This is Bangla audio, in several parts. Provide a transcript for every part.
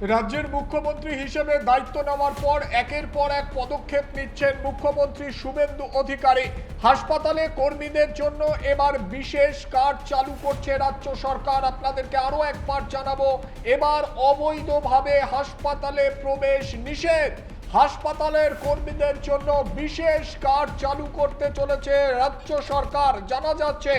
রাজ্যের মুখ্যমন্ত্রী হিসেবে দায়িত্ব নেওয়ার পর একের পর এক পদক্ষেপ নিচ্ছেন মুখ্যমন্ত্রী শুভেন্দু অধিকারী। হাসপাতালে কর্মীদের জন্য এবার বিশেষ কার্ড চালু করছে রাজ্য সরকার। আপনাদেরকে আরো একবার জানাবো, এবার অবৈধভাবে হাসপাতালে প্রবেশ নিষেধ। হাসপাতালের কর্মীদের জন্য বিশেষ কার্ড চালু করতে চলেছে রাজ্য সরকার। জানা যাচ্ছে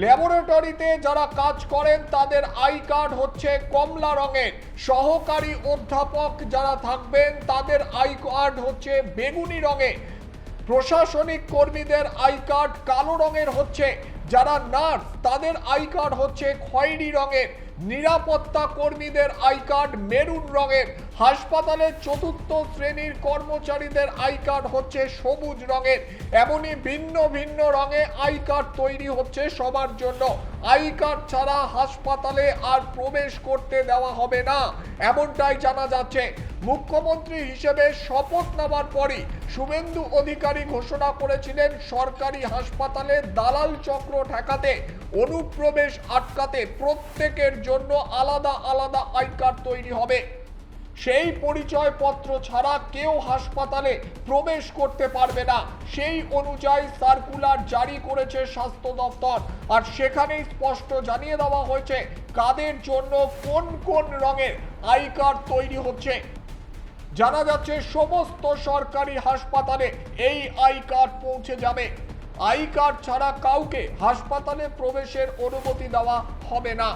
ল্যাবরেটরিতে যারা কাজ করেন তাদের আই কার্ড হচ্ছে কমলা রঙের, সহকারী অধ্যাপক যারা থাকবেন তাদের আই কার্ড হচ্ছে বেগুনি রঙের, প্রশাসনিক কর্মীদের আই কার্ড কালো রঙের হচ্ছে, যারা নার্স তাদের আই কার্ড হচ্ছে খয়েরি রঙের, নিরাপত্তা কর্মীদের আই কার্ড মেরুন রঙের, হাসপাতালের চতুর্থ শ্রেণীর কর্মচারীদের আই কার্ড হচ্ছে সবুজ রঙের। এমনই ভিন্ন ভিন্ন রঙে আই কার্ড তৈরি হচ্ছে সবার জন্য। আই কার্ড ছাড়া হাসপাতালে আর প্রবেশ করতে দেওয়া হবে না, এমনটাই জানা যাচ্ছে। মুখ্যমন্ত্রী হিসেবে শপথ নেওয়ার পরই শুভেন্দু অধিকারী ঘোষণা করেছিলেন সরকারি হাসপাতালে দালাল চক্র ঠেকাতে, অনুপ্রবেশ আটকাতে প্রত্যেকের জন্য আলাদা আলাদা আই কার্ড তৈরি হবে। সেই পরিচয়পত্র ছাড়া কেউ হাসপাতালে প্রবেশ করতে পারবে না, সেই অনুযায়ী সার্কুলার জারি করেছে স্বাস্থ্য দপ্তর। আর সেখানেই স্পষ্ট জানিয়ে দেওয়া হয়েছে কাদের জন্য কোন কোন রঙের আই কার্ড তৈরি হচ্ছে। জানা যাচ্ছে সমস্ত সরকারি হাসপাতালে এই আই কার্ড পৌঁছে যাবে। আই কার্ড ছাড়া কাউকে হাসপাতালে প্রবেশের অনুমতি দেওয়া হবে না।